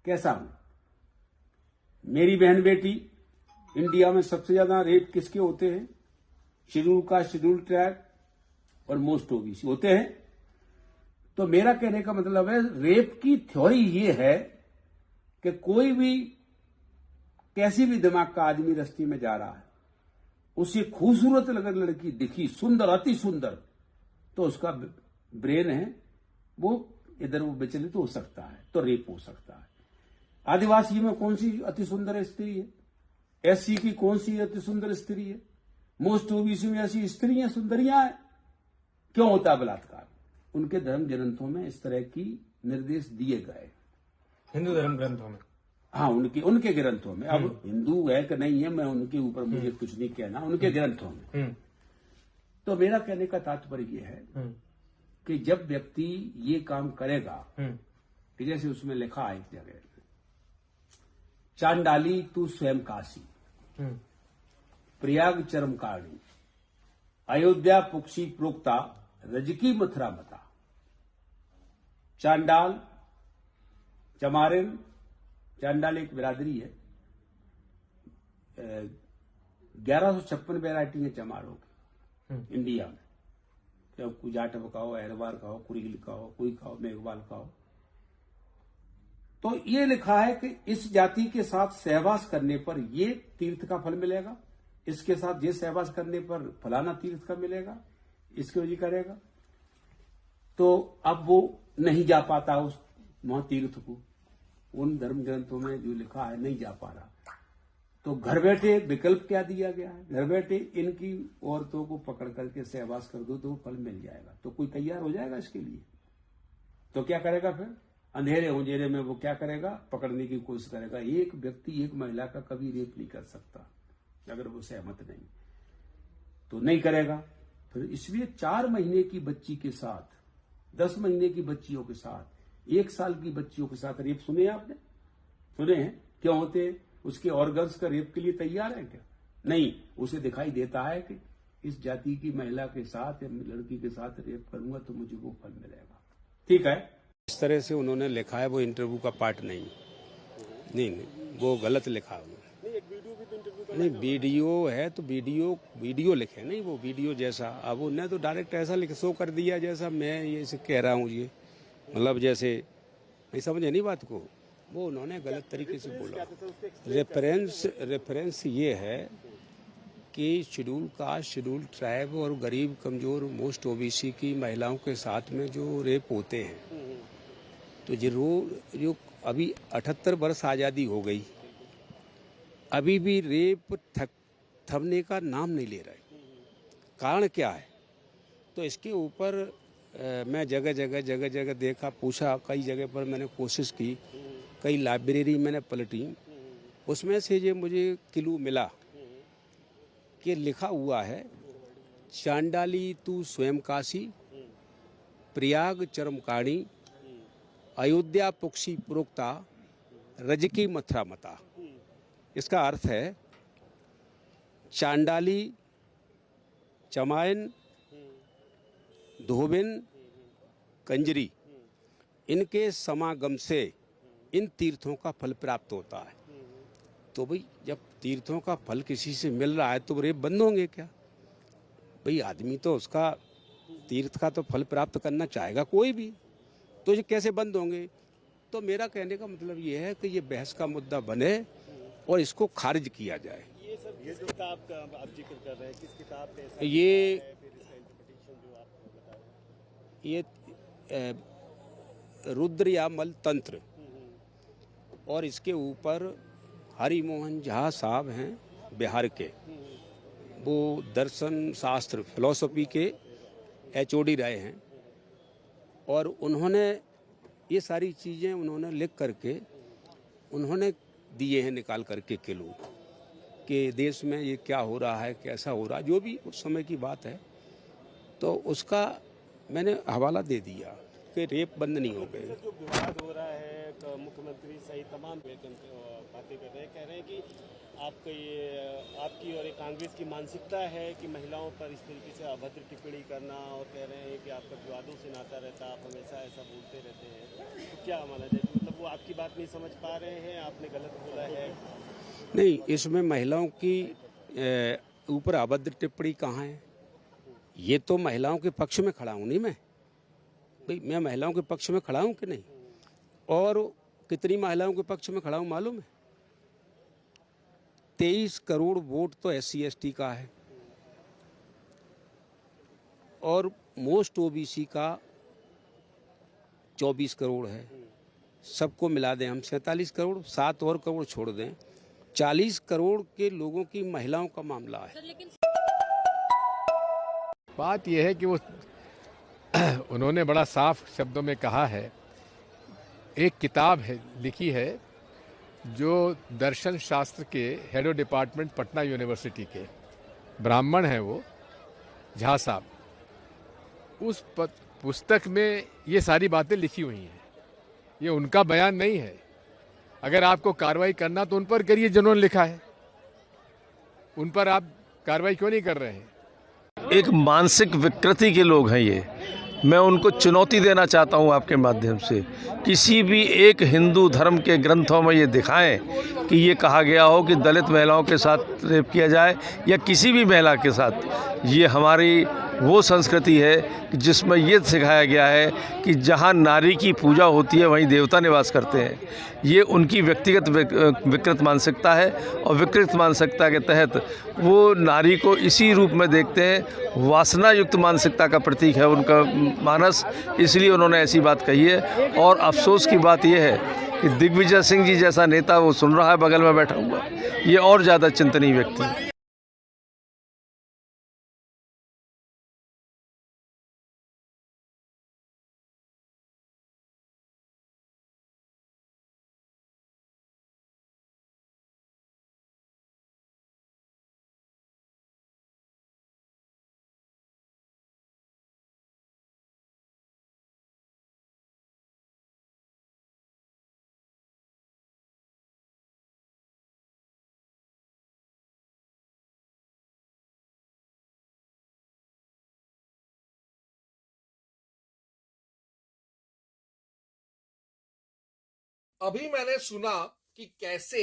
कैसा हूं? मेरी बहन बेटी, इंडिया में सबसे ज्यादा रेप किसके होते हैं? शेड्यूल कास्ट, शेड्यूल ट्राइब और मोस्ट ओबीसी होते हैं। तो मेरा कहने का मतलब है, रेप की थ्योरी ये है कि कोई भी कैसी भी दिमाग का आदमी रस्ते में जा रहा है, उसे खूबसूरत अगर लड़की दिखी, सुंदर, अति सुंदर, तो उसका ब्रेन है वो इधर वो विचलित हो सकता है, तो रेप हो सकता है। आदिवासी में कौन सी अति सुंदर स्त्री है? एससी की कौन सी अति सुंदर स्त्री है? मोस्ट ओबीसी में ऐसी स्त्रियां सुंदरियां हैं। क्यों होता है बलात्कार? उनके धर्म ग्रंथों में इस तरह की निर्देश दिए गए, हिंदू धर्म ग्रंथों में। हाँ, उनके ग्रंथों में। अब हिंदू है कि नहीं है, मैं उनके ऊपर मुझे कुछ नहीं कहना, उनके ग्रंथों में। तो मेरा कहने का तात्पर्य यह है कि जब व्यक्ति ये काम करेगा, कि जैसे उसमें लिखा है एक जगह, चांडाली तू स्वयं काशी, प्रयाग चरमकाणी, अयोध्या पुक्षी प्रोक्ता, रजकी मथुरा मता। चांडाल, चमारिन, चांडाल एक बिरादरी है। 1156 वैरायटी है चमारों की इंडिया में। चाहे कोई जाट का हो, अहरवार का हो, कुरील का हो, कोई का हो, मेघवाल का हो। तो ये लिखा है कि इस जाति के साथ सहवास करने पर ये तीर्थ का फल मिलेगा, इसके साथ ये सहवास करने पर फलाना तीर्थ का मिलेगा, इसके वजह करेगा। तो अब वो नहीं जा पाता उस वहां तीर्थ को, उन धर्म ग्रंथों में जो लिखा है नहीं जा पा रहा। तो घर बैठे विकल्प क्या दिया गया है? घर बैठे इनकी औरतों को पकड़ करके सहवास कर दो तो वो फल मिल जाएगा। तो कोई तैयार हो जाएगा इसके लिए? तो क्या करेगा फिर? अंधेरे उंधेरे में वो क्या करेगा? पकड़ने की कोशिश करेगा। एक व्यक्ति एक महिला का कभी रेप नहीं कर सकता अगर वो सहमत नहीं, तो नहीं करेगा। फिर इसलिए 4 महीने की बच्ची के साथ, 10 महीने की बच्चियों के साथ, 1 साल की बच्चियों के साथ रेप सुने आपने? सुने हैं? क्यों होते हैं? उसके ऑर्गन्स का रेप के लिए तैयार है क्या? नहीं, उसे दिखाई देता है कि इस जाति की महिला के साथ या लड़की के साथ रेप करूंगा तो मुझे वो फल मिलेगा। ठीक है, इस तरह से उन्होंने लिखा है। वो इंटरव्यू का पार्ट नहीं, वो गलत लिखा है। नहीं, वीडियो है तो वीडियो लिखे, नहीं वो वीडियो जैसा। अब उन्होंने तो डायरेक्ट ऐसा लिख शो कर दिया जैसा मैं ये कह रहा हूँ। ये मतलब जैसे नहीं समझे नहीं बात को, वो उन्होंने गलत तरीके से बोला। रेफरेंस ये है कि शेड्यूल कास्ट, शेड्यूल ट्राइब और गरीब कमजोर मोस्ट ओबीसी की महिलाओं के साथ में जो रेप होते हैं, तो जो अभी 78 वर्ष आज़ादी हो गई, अभी भी रेप थमने का नाम नहीं ले रहे। कारण क्या है? तो इसके ऊपर मैं जगह जगह देखा, पूछा, कई जगह पर मैंने कोशिश की, कई लाइब्रेरी मैंने पलटी, उसमें से ये मुझे क्लू मिला कि लिखा हुआ है चांडाली तू स्वयं काशी, प्रयाग चरमकाणी, अयोध्या पुक्षी प्रोक्ता, रजकी मथुरा मता। इसका अर्थ है चांडाली, चमायन, धोबिन, कंजरी, इनके समागम से इन तीर्थों का फल प्राप्त होता है। तो भाई जब तीर्थों का फल किसी से मिल रहा है तो रेप बंद होंगे क्या? भाई आदमी तो उसका तीर्थ का तो फल प्राप्त करना चाहेगा कोई भी, तो ये कैसे बंद होंगे? तो मेरा कहने का मतलब ये है कि ये बहस का मुद्दा बने और इसको खारिज किया जाए। ये सब किस किताब का आप जिक्र कर रहे हैं? किस किताब पे ये रुद्रयामल तंत्र, और इसके ऊपर हरिमोहन झा साहब हैं बिहार के, वो दर्शन शास्त्र फिलॉसफी के HOD रहे हैं, और उन्होंने ये सारी चीज़ें उन्होंने लिख करके उन्होंने दिए हैं निकाल करके किलो कि देश में ये क्या हो रहा है, कैसा हो रहा है, जो भी उस समय की बात है। तो उसका मैंने हवाला दे दिया कि रेप बंद नहीं हो गए। जो विवाद हो रहा है तो मुख्यमंत्री सहित तमाम बातें कर रहे हैं, कह रहे हैं कि आपकी और कांग्रेस की मानसिकता है कि महिलाओं पर इस तरीके से अभद्र टिप्पणी करना, और कह रहे हैं कि आपका विवादों से नाता रहता, आप हमेशा ऐसा बोलते रहते हैं। तो क्या माना जाए, मतलब वो आपकी की बात नहीं समझ पा रहे हैं, आपने गलत बोला है? नहीं, इसमें महिलाओं की ऊपर अभद्र टिप्पणी कहाँ है? ये तो महिलाओं के पक्ष में खड़ा हूँ नहीं मैं भाई, मैं महिलाओं के पक्ष में खड़ा हूँ कि नहीं? और कितनी महिलाओं के पक्ष में खड़ा हूँ मालूम है? 23 करोड़ वोट तो SC ST का है और मोस्ट OBC का 24 करोड़ है। सबको मिला दें हम 47 करोड़, 7 और करोड़ छोड़ दें, 40 करोड़ के लोगों की महिलाओं का मामला है। बात यह है कि वो उन्होंने बड़ा साफ शब्दों में कहा है, एक किताब है लिखी है जो दर्शन शास्त्र के head of department Patna university के ब्राह्मण हैं वो झा साहब, उस पुस्तक में ये सारी बातें लिखी हुई हैं। ये उनका बयान नहीं है। अगर आपको कार्रवाई करना तो उन पर करिए जिन्होंने लिखा है, उन पर आप कार्रवाई क्यों नहीं कर रहे हैं? एक मानसिक विकृति के लोग हैं ये। मैं उनको चुनौती देना चाहता हूं आपके माध्यम से, किसी भी एक हिंदू धर्म के ग्रंथों में ये दिखाएं कि ये कहा गया हो कि दलित महिलाओं के साथ रेप किया जाए या किसी भी महिला के साथ। ये हमारी वो संस्कृति है कि जिसमें ये सिखाया गया है कि जहाँ नारी की पूजा होती है वहीं देवता निवास करते हैं। ये उनकी व्यक्तिगत विकृत मानसिकता है और विकृत मानसिकता के तहत वो नारी को इसी रूप में देखते हैं। वासना युक्त मानसिकता का प्रतीक है उनका मानस, इसलिए उन्होंने ऐसी बात कही है। और अफसोस की बात यह है कि दिग्विजय सिंह जी जैसा नेता वो सुन रहा है बगल में बैठा हुआ, ये और ज़्यादा चिंतनीय व्यक्ति है। अभी मैंने सुना कि कैसे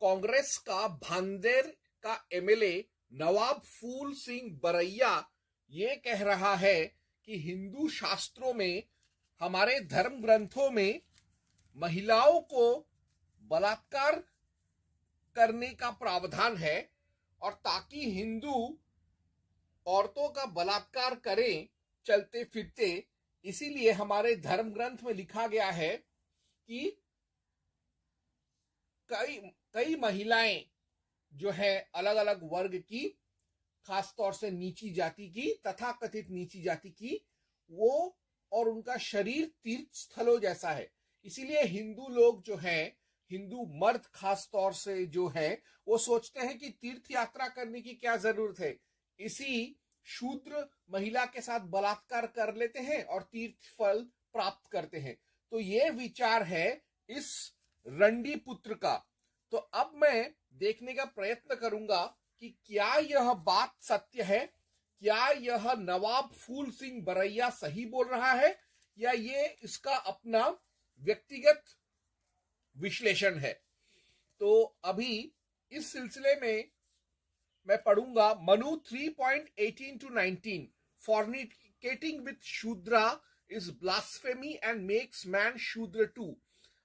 कांग्रेस का भांदेर का MLA नवाब फूल सिंह बरैया ये कह रहा है कि हिंदू शास्त्रों में, हमारे धर्म ग्रंथों में महिलाओं को बलात्कार करने का प्रावधान है और ताकि हिंदू औरतों का बलात्कार करें चलते फिरते, इसीलिए हमारे धर्म ग्रंथ में लिखा गया है कि कई महिलाएं जो है अलग अलग वर्ग की, खासतौर से नीची जाति की, तथाकथित नीची जाति की, वो और उनका शरीर तीर्थ स्थलों जैसा है। इसीलिए हिंदू लोग जो हैं, हिंदू मर्द खास तौर से जो है, वो सोचते हैं कि तीर्थ यात्रा करने की क्या जरूरत है, इसी शूद्र महिला के साथ बलात्कार कर लेते हैं और तीर्थ फल प्राप्त करते हैं। तो ये विचार है इस रंडी पुत्र का। तो अब मैं देखने का प्रयत्न करूंगा कि क्या यह बात सत्य है, क्या यह नवाब फूल सिंह बरैया सही बोल रहा है या ये इसका अपना व्यक्तिगत विश्लेषण है। तो अभी इस सिलसिले में मैं पढ़ूंगा Manu 3.18-19। Fornicating with Shudra is blasphemy and makes man Shudra too.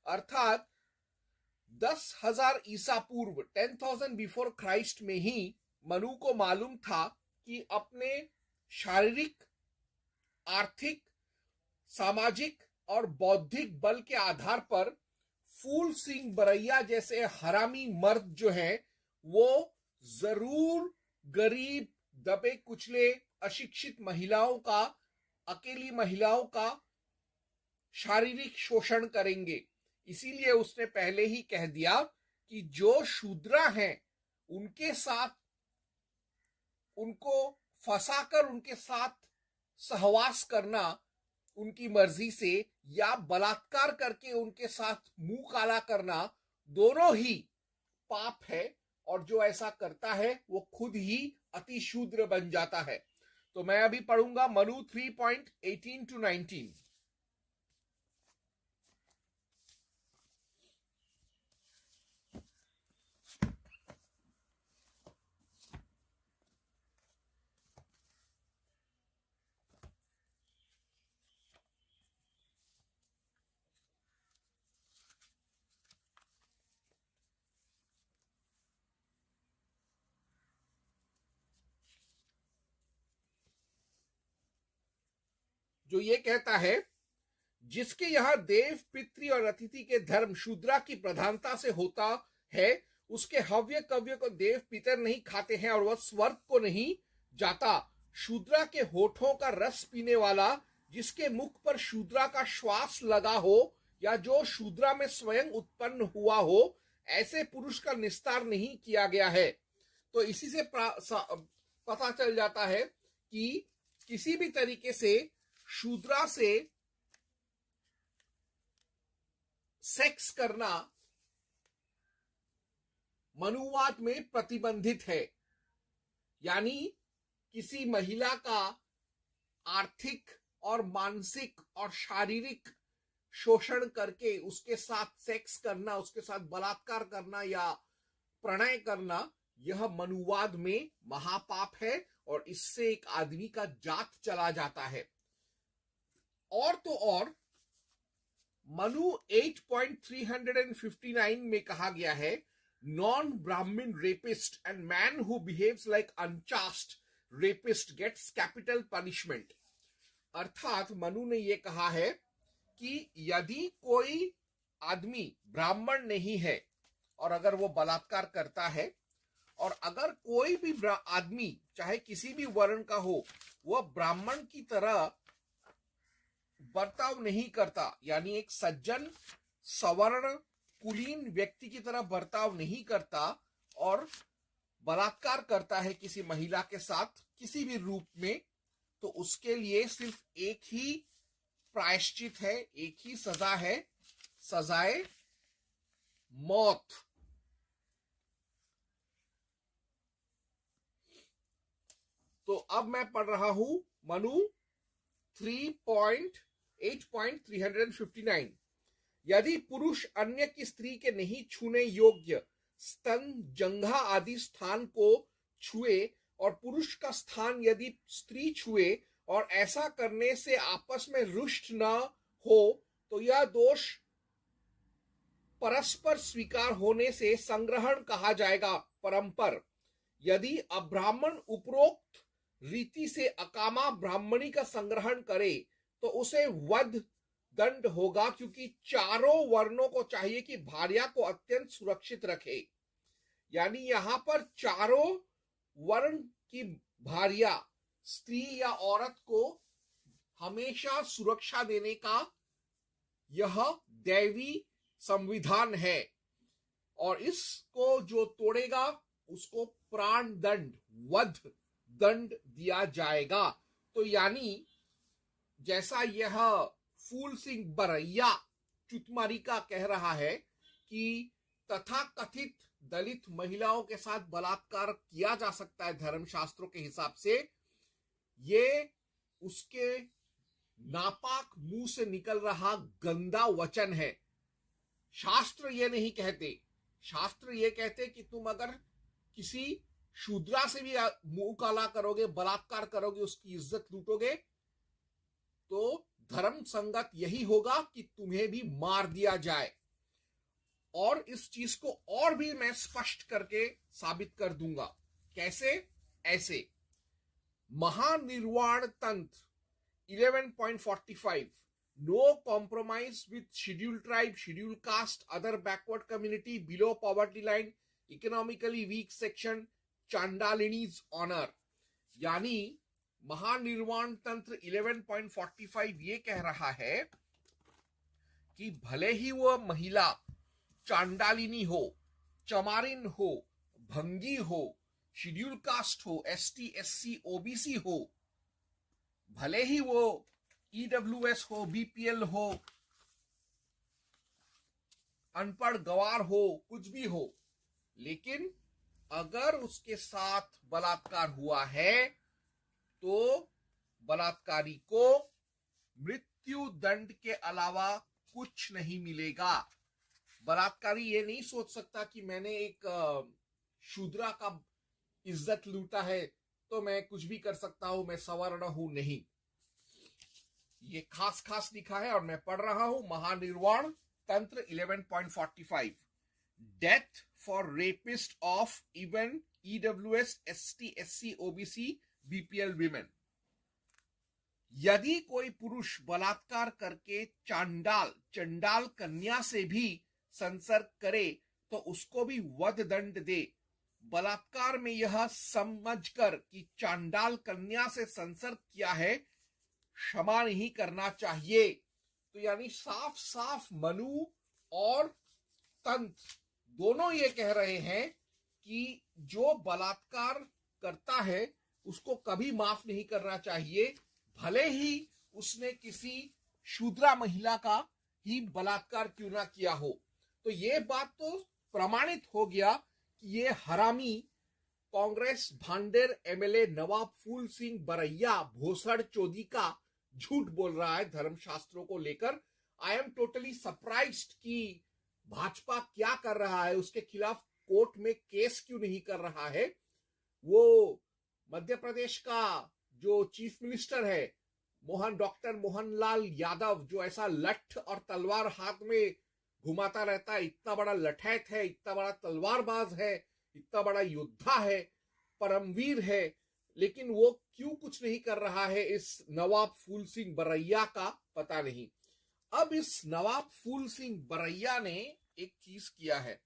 अर्थात 10,000 ईसा पूर्व 10,000 बिफोर क्राइस्ट में ही मनु को मालूम था कि अपने शारीरिक, आर्थिक, सामाजिक और बौद्धिक बल के आधार पर फूल सिंह बरैया जैसे हरामी मर्द जो हैं वो जरूर गरीब, दबे कुचले, अशिक्षित महिलाओं का, अकेली महिलाओं का शारीरिक शोषण करेंगे। इसीलिए उसने पहले ही कह दिया कि जो शूद्रा हैं उनके साथ, उनको फंसाकर उनके साथ सहवास करना उनकी मर्जी से या बलात्कार करके उनके साथ मुंह काला करना, दोनों ही पाप है और जो ऐसा करता है वो खुद ही अति शूद्र बन जाता है। तो मैं अभी पढ़ूंगा मनु 3.18-19। जो ये कहता है, जिसके यहाँ देव, पितृ और अतिथि के धर्म शूद्रा की प्रधानता से होता है, उसके हव्य कव्य को देव पितर नहीं खाते हैं और वह स्वर्ग को नहीं जाता। शूद्रा के होठों का रस पीने वाला, जिसके मुख पर शूद्रा का श्वास लगा हो या जो शूद्रा में स्वयं उत्पन्न हुआ हो, ऐसे पुरुष का निस्तार नहीं किया गया है। तो इसी से पता चल जाता है कि किसी भी तरीके से शूद्रा से सेक्स करना मनुवाद में प्रतिबंधित है। यानी किसी महिला का आर्थिक और मानसिक और शारीरिक शोषण करके उसके साथ सेक्स करना, उसके साथ बलात्कार करना या प्रणय करना, यह मनुवाद में महापाप है और इससे एक आदमी का जात चला जाता है। और तो और मनु 8.359 में कहा गया है, non Brahmin rapist and man who behaves like unchaste rapist gets capital punishment. अर्थात मनु ने यह कहा है कि यदि कोई आदमी ब्राह्मण नहीं है और अगर वो बलात्कार करता है, और अगर कोई भी आदमी चाहे किसी भी वर्ण का हो, वह ब्राह्मण की तरह बर्ताव नहीं करता, यानी एक सज्जन सवर्ण कुलीन व्यक्ति की तरह बर्ताव नहीं करता और बलात्कार करता है किसी महिला के साथ किसी भी रूप में, तो उसके लिए सिर्फ एक ही प्रायश्चित है, एक ही सजा है, सजाए मौत। तो अब मैं पढ़ रहा हूं मनु 8.359। यदि पुरुष अन्य की स्त्री के नहीं छूने योग्य स्तन, जंघा आदि स्थान को छुए और पुरुष का स्थान यदि स्त्री छुए और ऐसा करने से आपस में रुष्ट न हो, तो यह दोष परस्पर स्वीकार होने से संग्रहण कहा जाएगा। परंपर यदि अब्राह्मण उपरोक्त रीति से अकामा ब्राह्मणी का संग्रहण करे तो उसे वध दंड होगा, क्योंकि चारों वर्णों को चाहिए कि भार्या को अत्यंत सुरक्षित रखे। यानी यहां पर चारों वर्ण की भार्या, स्त्री या औरत को हमेशा सुरक्षा देने का यह दैवी संविधान है, और इसको जो तोड़ेगा उसको प्राण दंड, वध दंड दिया जाएगा। तो यानी जैसा यह फूल सिंह बरैया चुतमारी का कह रहा है कि तथा कथित दलित महिलाओं के साथ बलात्कार किया जा सकता है धर्मशास्त्रों के हिसाब से, ये उसके नापाक मुंह से निकल रहा गंदा वचन है। शास्त्र ये नहीं कहते, शास्त्र ये कहते कि तुम अगर किसी शूद्रा से भी मुंह काला करोगे, बलात्कार करोगे, उसकी इज्जत लूटोगे, तो धर्म संगत यही होगा कि तुम्हें भी मार दिया जाए। और इस चीज को और भी मैं स्पष्ट करके साबित कर दूंगा। कैसे? ऐसे Mahanirvana Tantra 11.45, no compromise with scheduled tribe, scheduled caste, other backward community, below poverty line, economically weak section, Chandalinis honour. यानी महानिर्वाण तंत्र 11.45 ये कह रहा है कि भले ही वह महिला चांडालिनी हो, चमारिन हो, भंगी हो, शेड्यूल कास्ट हो, एसटी, एससी, ओबीसी हो, भले ही वो ईडब्ल्यूएस हो, बीपीएल हो, अनपढ़ गवार हो, कुछ भी हो, लेकिन अगर उसके साथ बलात्कार हुआ है तो बलात्कारी को मृत्यु दंड के अलावा कुछ नहीं मिलेगा। बलात्कारी ये नहीं सोच सकता कि मैंने एक शूद्रा का इज्जत लूटा है तो मैं कुछ भी कर सकता हूं, मैं सवर्ण हूं। नहीं, ये खास खास लिखा है और मैं पढ़ रहा हूं महानिर्वाण Tantra 11.45। Death for rapist of even EWS, ST, SC, OBC, BPL women. यदि कोई पुरुष बलात्कार करके चंडाल कन्या से भी संसर्ग करे तो उसको भी वध दंड दे। बलात्कार में यह समझकर कि चांडाल कन्या से संसर्ग किया है, क्षमा नहीं करना चाहिए। तो यानी साफ साफ मनु और तंत्र दोनों ये कह रहे हैं कि जो बलात्कार करता है उसको कभी माफ नहीं करना चाहिए, भले ही उसने किसी शूद्रा महिला का ही बलात्कार क्यों ना किया हो। तो ये बात तो प्रमाणित हो गया कि ये हरामी कांग्रेस भांडेर एमएलए नवाब फूल सिंह बरैया भोसड़ चोदी का झूठ बोल रहा है धर्मशास्त्रों को लेकर। आई एम टोटली सरप्राइज्ड कि भाजपा क्या कर रहा है, उसके खिलाफ कोर्ट में केस क्यों नहीं कर रहा है। वो मध्य प्रदेश का जो चीफ मिनिस्टर है डॉक्टर मोहनलाल यादव, जो ऐसा लठ और तलवार हाथ में घुमाता रहता है, इतना बड़ा लठैत है, इतना बड़ा तलवारबाज है, इतना बड़ा योद्धा है, परमवीर है, लेकिन वो क्यों कुछ नहीं कर रहा है इस नवाब फूल सिंह बरैया का पता नहीं। अब इस नवाब फूल सिंह बरैया ने एक चीज किया है,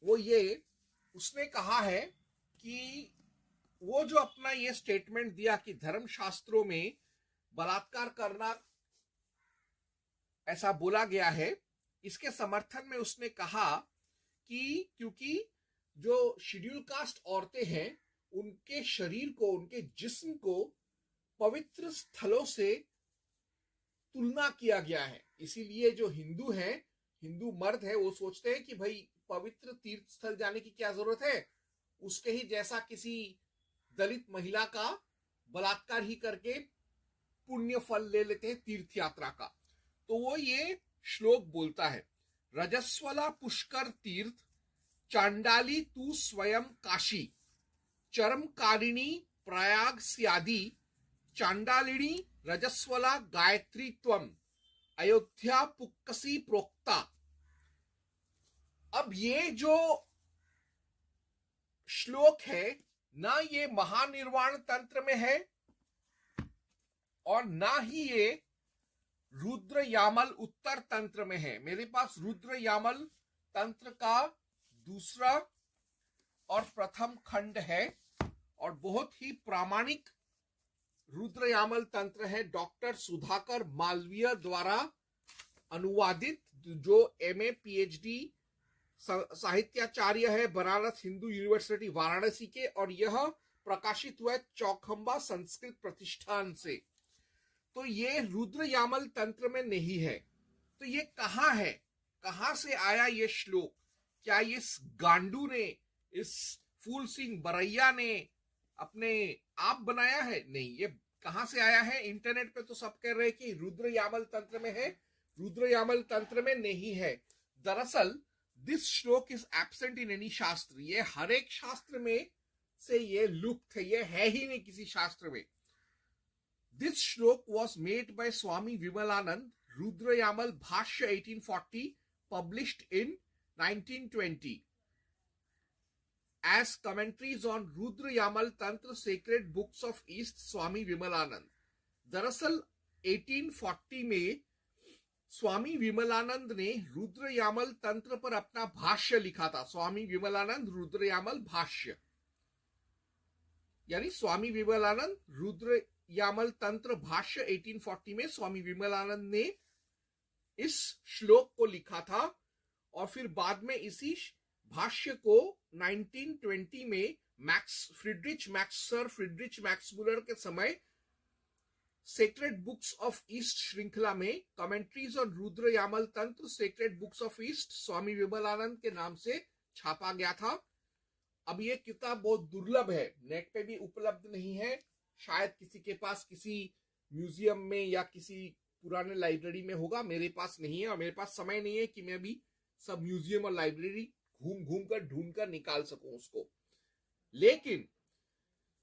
वो ये उसने कहा है कि वो जो अपना ये स्टेटमेंट दिया कि धर्मशास्त्रों में बलात्कार करना ऐसा बोला गया है, इसके समर्थन में उसने कहा कि क्योंकि जो शेड्यूल कास्ट औरतें हैं उनके शरीर को, उनके जिस्म को पवित्र स्थलों से तुलना किया गया है, इसीलिए जो हिंदू हैं, हिंदू मर्द है, वो सोचते हैं कि भाई पवित्र तीर्थ स्थल जाने की क्या जरूरत है, उसके ही जैसा किसी दलित महिला का बलात्कार ही करके पुण्य फल ले लेते हैं तीर्थ यात्रा का। तो वो ये श्लोक बोलता है, रजस्वला पुष्कर तीर्थ चांडाली तू स्वयं काशी, चरमकारिणी प्रयाग स्यादि, चांडालिनी रजस्वला गायत्री त्वम, अयोध्या पुक्कसी प्रोक्ता। अब ये जो श्लोक है ना, ये महानिर्वाण तंत्र में है और ना ही ये रुद्र यामल उत्तर तंत्र में है। मेरे पास रुद्र यामल तंत्र का दूसरा और प्रथम खंड है और बहुत ही प्रामाणिक रुद्र यामल तंत्र है, डॉक्टर सुधाकर मालवीय द्वारा अनुवादित, जो एमए पीएचडी साहित्याचार्य है बनारस हिंदू यूनिवर्सिटी वाराणसी के, और यह प्रकाशित हुआ चौखंबा संस्कृत प्रतिष्ठान से। तो ये रुद्र यामल तंत्र में नहीं है। तो ये कहाँ है, कहां से आया ये श्लोक? क्या इस गांडू ने, इस फूल सिंह बरैया ने अपने आप बनाया है? नहीं, ये कहां से आया है? इंटरनेट पे तो सब कह रहे हैं कि रुद्र यामल तंत्र में है, रुद्र यामल तंत्र में नहीं है। दरअसल दिस श्लोक इज एब्सेंट इन एनी शास्त्र, ये हर एक शास्त्र में से ये लुप्त है, ये है ही नहीं किसी शास्त्र में। This shloka was made by Swami Vimalananda, Rudra Yamala Bhashya 1840, published in 1920 as commentaries on Rudra Yamala Tantra sacred books of east Swami Vimalananda. दरअसल 1840 में स्वामी विमलानंद ने रुद्र यामल तंत्र पर अपना भाष्य लिखा था, स्वामी विमलानंद रुद्र यामल भाष्य, यानी स्वामी विमलानंद रुद्र यामल तंत्र भाष्य 1840 में स्वामी विमलानंद ने इस श्लोक को लिखा था और फिर बाद में इसी भाष्य को 1920 में सर फ्रिड्रिच मैक्समुलर के समय सेक्रेड बुक्स ऑफ ईस्ट श्रृंखला में commentaries on Rudra Yamala Tantra sacred books of east Swami Vimalananda के नाम से छापा गया था। अब ये किताब बहुत दुर्लभ है, नेट पे भी उपलब्ध नहीं है, शायद किसी के पास किसी म्यूजियम में या किसी पुराने लाइब्रेरी में होगा, मेरे पास नहीं है और मेरे पास समय नहीं है कि मैं भी सब म्यूजियम और लाइब्रेरी घूम घूम कर ढूंढ कर निकाल सकूं उसको। लेकिन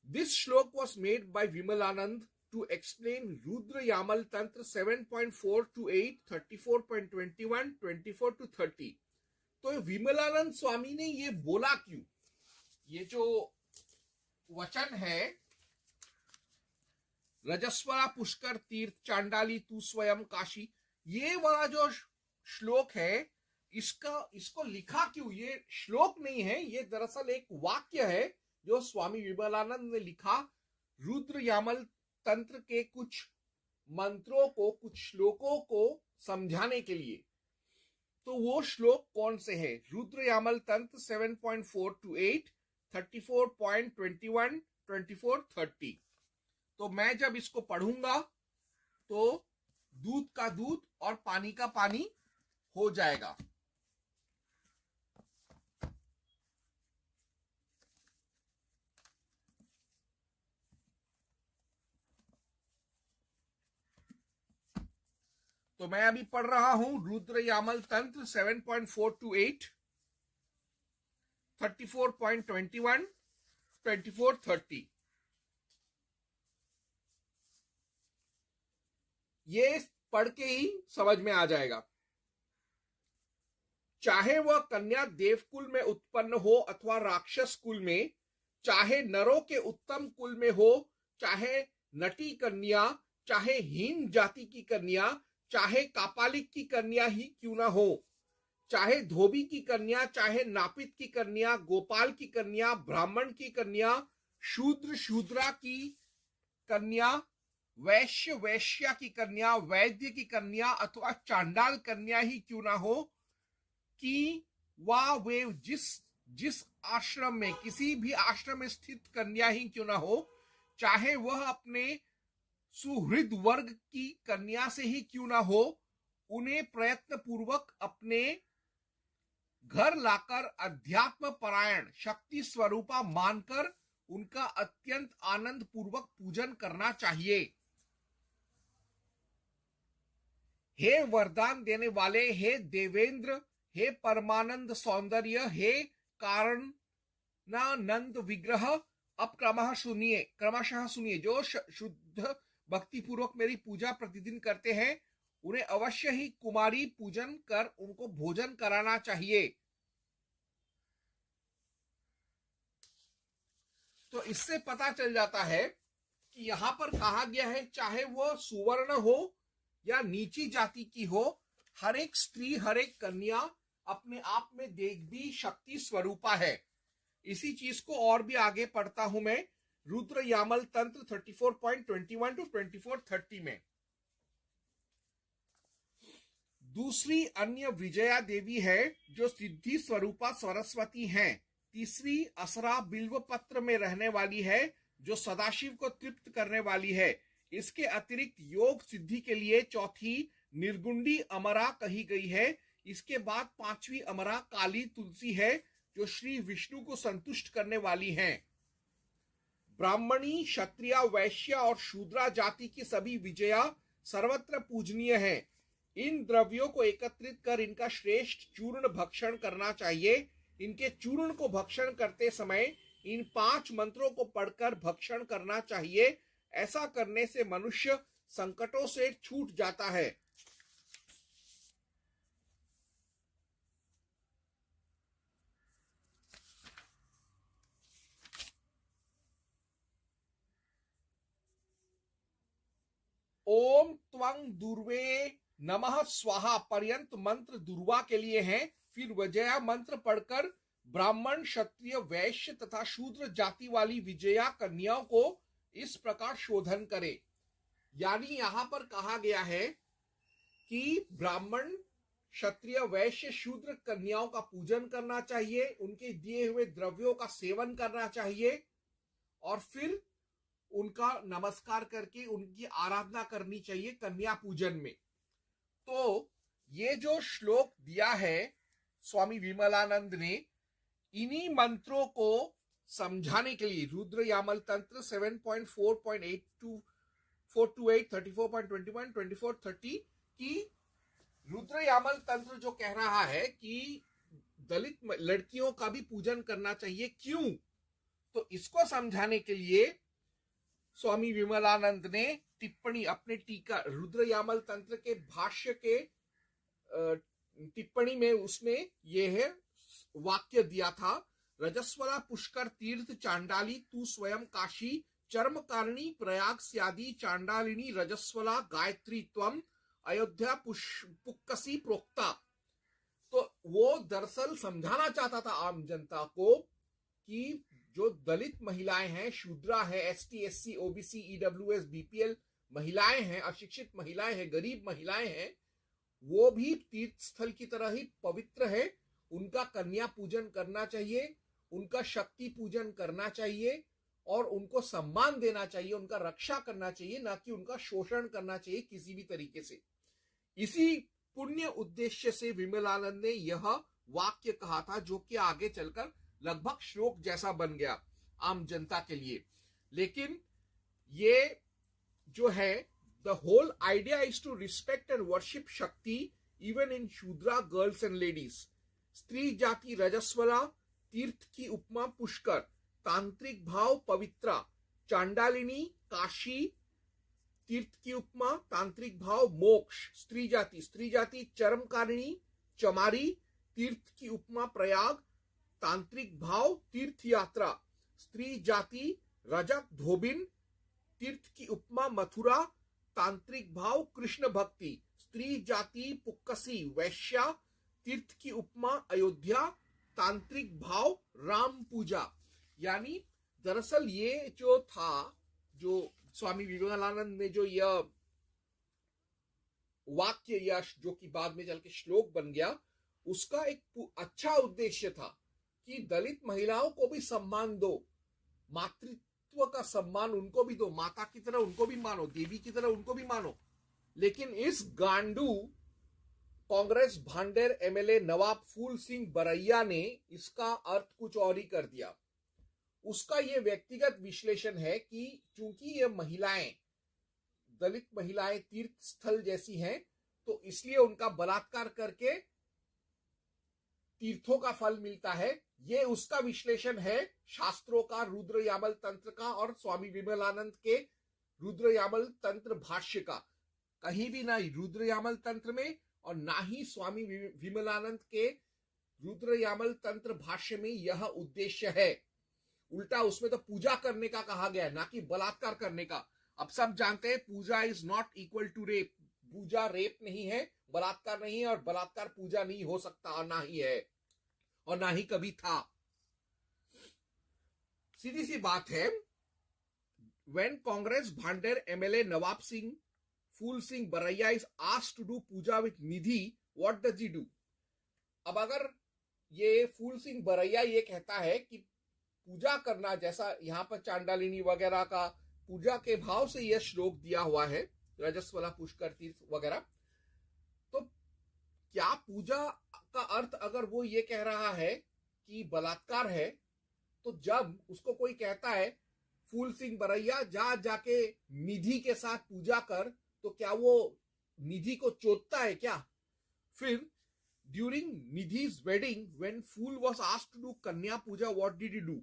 this shloka was made by Vimalananda to explain Rudra Yamala Tantra 7.4 to 8, 34.21, 24 to 30। तो विमलानंद स्वामी ने ये बोला क्यों? ये जो वचन है रजस्वला पुष्कर तीर्थ चांडाली तू स्वयं काशी। ये वाला जो श्लोक है, इसको लिखा क्यों? ये श्लोक नहीं है, ये दरअसल एक वाक्य है जो स्वामी विमलानंद ने लिखा रुद्र यामल तंत्र के कुछ मंत्रों को, कुछ श्लोकों को समझाने के लिए। तो वो श्लोक कौन से हैं? रुद्र यामल तंत्र 7.4 to 8, 34.21, 24, 30। तो मैं जब इसको पढ़ूंगा तो दूध का दूध और पानी का पानी हो जाएगा। तो मैं अभी पढ़ रहा हूं रुद्र यामल तंत्र 7.4 to 8, 34.21, 24, 30। ये पढ़ के ही समझ में आ जाएगा। चाहे वह कन्या देवकुल में उत्पन्न हो अथवा राक्षस कुल में, चाहे नरों के उत्तम कुल में हो, चाहे नटी कन्या, चाहे हीन जाति की कन्या, चाहे कापालिक की कन्या ही क्यों ना हो, चाहे धोबी की कन्या, चाहे नापित की कन्या, गोपाल की कन्या, ब्राह्मण की कन्या, शूद्र शूद्रा की कन्या, वैश्य वैश्या की कन्या, वैद्य की कन्या अथवा चांडाल कन्या ही क्यों ना हो, कि वह वे जिस आश्रम में, किसी भी आश्रम में स्थित कन्या ही क्यों ना हो, चाहे वह अपने सुहृद वर्ग की कन्या से ही क्यों ना हो, उन्हें प्रयत्न पूर्वक अपने घर लाकर अध्यात्म परायण शक्ति स्वरूपा मानकर उनका अत्यंत आनंद पूर्वक पूजन करना चाहिए। हे वरदान देने वाले, हे देवेंद्र, हे परमानंद सौंदर्य, हे कारणानंद विग्रह, अब क्रमशः सुनिए। जो शुद्ध भक्ति पूर्वक मेरी पूजा प्रतिदिन करते हैं, उन्हें अवश्य ही कुमारी पूजन कर उनको भोजन कराना चाहिए। तो इससे पता चल जाता है कि यहां पर कहा गया है, चाहे वो सुवर्ण हो या नीची जाति की हो, हर एक स्त्री, हर एक कन्या अपने आप में देवी शक्ति स्वरूपा है। इसी चीज को और भी आगे पढ़ता हूं मैं रुद्र यामल तंत्र 34.21 to 24:30 में। दूसरी अन्य विजया देवी है जो सिद्धि स्वरूपा सरस्वती हैं। तीसरी असरा बिल्व पत्र में रहने वाली है जो सदाशिव को तृप्त करने वाली है। इसके अतिरिक्त योग सिद्धि के लिए चौथी निर्गुंडी अमरा कही गई है। इसके बाद पांचवी अमरा काली तुलसी है जो श्री विष्णु को संतुष्ट करने वाली हैं। ब्राह्मणी, क्षत्रिय, वैश्य और शूद्रा जाति की सभी विजया सर्वत्र पूजनीय हैं। इन द्रव्यों को एकत्रित कर इनका श्रेष्ठ चूर्ण भक्षण करना चाहिए। इनके चूर्ण को भक्षण करते समय इन 5 मंत्रों को पढ़कर भक्षण करना चाहिए। ऐसा करने से मनुष्य संकटों से छूट जाता है। ओम त्वं दुर्वे नमः स्वाहा पर्यंत मंत्र दुर्वा के लिए हैं। फिर विजया मंत्र पढ़कर ब्राह्मण, क्षत्रिय, वैश्य तथा शूद्र जाति वाली विजया कन्याओं को इस प्रकार शोधन करे। यानी यहां पर कहा गया है कि ब्राह्मण, क्षत्रिय, वैश्य, शूद्र कन्याओं का पूजन करना चाहिए, उनके दिए हुए द्रव्यों का सेवन करना चाहिए और फिर उनका नमस्कार करके उनकी आराधना करनी चाहिए कन्या पूजन में। तो ये जो श्लोक दिया है स्वामी विमलानंद ने, इन्हीं मंत्रों को समझाने के लिए रुद्र यामल तंत्र 7.4.8 to 428, 34.21, 24, 30 की रुद्र यामल तंत्र जो कह रहा है कि दलित लड़कियों का भी पूजन करना चाहिए। क्यों? तो इसको समझाने के लिए स्वामी विमलानंद ने टिप्पणी, अपने टीका रुद्र यामल तंत्र के भाष्य के टिप्पणी में उसने ये है वाक्य दिया था, रजस्वला पुष्कर तीर्थ चांडाली तू स्वयं काशी, चर्मकारिणी प्रयाग स्यादि चांडालिनी रजस्वला गायत्री त्वम अयोध्या पुक्कसी प्रोक्ता। तो वो दरअसल समझाना चाहता था आम जनता को कि जो दलित महिलाएं हैं, शूद्रा है, ST, SC, OBC, EWS, BPL महिलाएं हैं, अशिक्षित महिलाएं हैं, गरीब महिलाएं हैं, वो भी तीर्थ स्थल की तरह ही पवित्र है। उनका कन्या पूजन करना चाहिए, उनका शक्ति पूजन करना चाहिए और उनको सम्मान देना चाहिए, उनका रक्षा करना चाहिए, ना कि उनका शोषण करना चाहिए किसी भी तरीके से। इसी पुण्य उद्देश्य से विमलानंद ने यह वाक्य कहा था, जो कि आगे चलकर लगभग श्लोक जैसा बन गया आम जनता के लिए। लेकिन ये जो है, the whole idea is to respect and worship Shakti even in Shudra girls and ladies. स्त्री जाति रजस्वला, तीर्थ की उपमा पुष्कर, तांत्रिक भाव पवित्रा, चांडालिनी काशी, तीर्थ की उपमा तांत्रिक भाव मोक्ष, स्त्री जाति चरमकारिणी चमारी, तीर्थ की उपमा प्रयाग, तांत्रिक भाव तीर्थ यात्रा, स्त्री जाति रजक धोबिन, तीर्थ की उपमा मथुरा, तांत्रिक भाव कृष्ण भक्ति, स्त्री जाति पुक्कसी वैश्या, तीर्थ की उपमा अयोध्या, तांत्रिक भाव राम पूजा। यानी दरअसल ये जो था, जो स्वामी विवेकानंद ने जो यह वाक्य या जो कि बाद में चल के श्लोक बन गया, उसका एक अच्छा उद्देश्य था कि दलित महिलाओं को भी सम्मान दो, मातृत्व का सम्मान उनको भी दो, माता की तरह उनको भी मानो, देवी की तरह उनको भी मानो। लेकिन इस गांडू कांग्रेस भांडेर एमएलए नवाब फूल सिंह बरैया ने इसका अर्थ कुछ और ही कर दिया। उसका यह व्यक्तिगत विश्लेषण है कि चूंकि ये महिलाएं, दलित महिलाएं तीर्थ स्थल जैसी हैं, तो इसलिए उनका बलात्कार करके तीर्थों का फल मिलता है। ये उसका विश्लेषण है शास्त्रों का, रुद्र यामल तंत्र का और स्वामी विमलानंद के रुद्र यामल तंत्र भाष्य का। कहीं भी ना रुद्र यामल तंत्र में और ना ही स्वामी विमलानंद के रुद्र यामल तंत्र भाष्य में यह उद्देश्य है। उल्टा उसमें तो पूजा करने का कहा गया है, ना कि बलात्कार करने का। अब सब जानते हैं puja is not equal to rape. पूजा रेप नहीं है, बलात्कार नहीं है, और बलात्कार पूजा नहीं हो सकता और ना ही है और ना ही कभी था। सीधी सी बात है, when Congress Bhander MLA Nawab Singh Phool Singh Baraiya is asked to do puja with Nidhi, what does he do? अब अगर ये फूल सिंह बरैया ये कहता है कि पूजा करना, जैसा यहां पर चांडालिनी वगैरह का पूजा के भाव से यह श्लोक दिया हुआ है, रजस्वला पुष्कर तीर्थ वगैरह, तो क्या पूजा का अर्थ अगर वो ये कह रहा है कि बलात्कार है, तो जब उसको कोई कहता है फूल सिंह बरैया जाके निधि के साथ पूजा कर, तो क्या वो निधि को चोदता है क्या? फिर during Nidhi's wedding when fool was asked to do kanya puja, what did he do?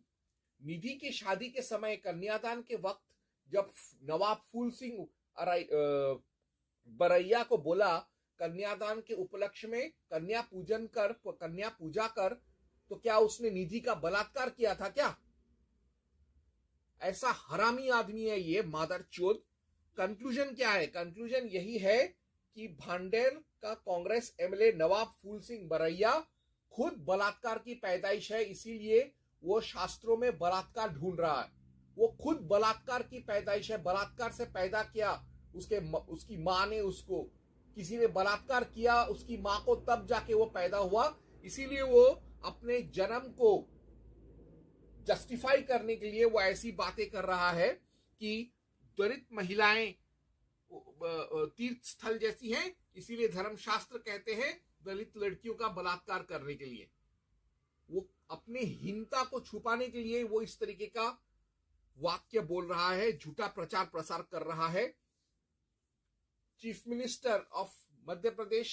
Nidhi की शादी के समय, कन्यादान के वक्त, जब नवाब फूल सिंह बरैया को बोला कन्यादान के उपलक्ष्य में कन्या पूजा कर, तो क्या उसने निधि का बलात्कार किया था क्या? ऐसा हरामी आदमी है ये मादरचोद। कंक्लूजन क्या है? कंक्लूजन यही है कि भांडेर का कांग्रेस एमएलए नवाब फूल सिंह बरैया खुद बलात्कार की पैदाइश है, इसीलिए वो शास्त्रों में बलात्कार ढूंढ रहा है। वो खुद बलात्कार की पैदाइश है, बलात्कार से पैदा किया उसकी मां ने, उसको किसी ने बलात्कार किया उसकी मां को, तब जाके वो पैदा हुआ। इसीलिए वो अपने जन्म को जस्टिफाई करने के लिए वो ऐसी बातें कर रहा है कि दलित महिलाएं तीर्थ स्थल जैसी हैं, इसीलिए धर्मशास्त्र कहते हैं दलित लड़कियों का बलात्कार करने के लिए। वो अपने हीनता को छुपाने के लिए वो इस तरीके का वाक्य बोल रहा है, झूठा प्रचार प्रसार कर रहा है। Chief minister of Madhya Pradesh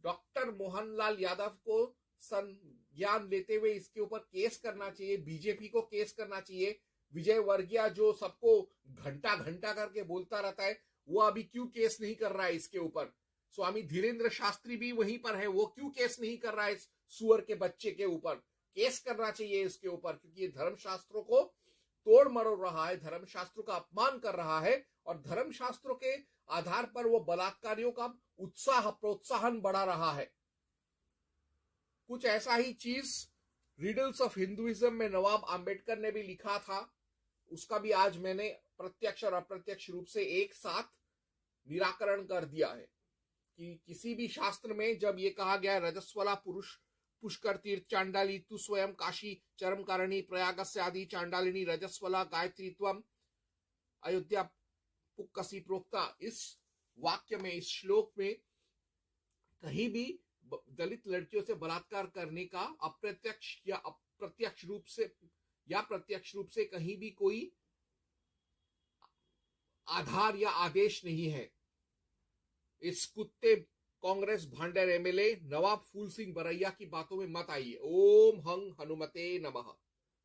doctor Mohanlal Yadav को संज्ञान लेते हुए इसके ऊपर केस करना चाहिए, बीजेपी को केस करना चाहिए। विजय वर्गीय जो सबको घंटा घंटा करके बोलता रहता है, वो अभी क्यों केस नहीं कर रहा है इसके ऊपर? स्वामी धीरेन्द्र शास्त्री भी वहीं पर है, वो क्यों केस नहीं कर रहा है इस सुअर के बच्चे के ऊपर? केस करना चाहिए इसके ऊपर, क्योंकि ये धर्मशास्त्रों को तोड़ मरोड़ रहा है, धर्मशास्त्रों का अपमान कर रहा है और धर्मशास्त्रों के आधार पर वो बलात्कारियों का उत्साह प्रोत्साहन बढ़ा रहा है। कुछ ऐसा ही चीज रिडल्स ऑफ हिंदुइज्म में नवाब आंबेडकर ने भी लिखा था, उसका भी आज मैंने प्रत्यक्ष और अप्रत्यक्ष रूप से एक साथ निराकरण कर दिया है कि किसी भी शास्त्र में जब ये कहा गया रजस्वला पुरुष पुष्कर तीर्थ चांडाली तु स्वयं काशी चरमकारिणी प्रयागस्य आदि चांडालिनी रजस्वला गायत्री त्वम अयोध्या पुक्कसी प्रोक्ता, इस वाक्य में, इस श्लोक में कहीं भी दलित लड़कियों से बलात्कार करने का अप्रत्यक्ष या अप्रत्यक्ष रूप से या प्रत्यक्ष रूप से कहीं भी कोई आधार या आदेश नहीं है। इस कुत्ते कांग्रेस भांडर एमएलए नवाब फूल सिंह बरैया की बातों में मत आइए। ओम हंग हनुमते नमः।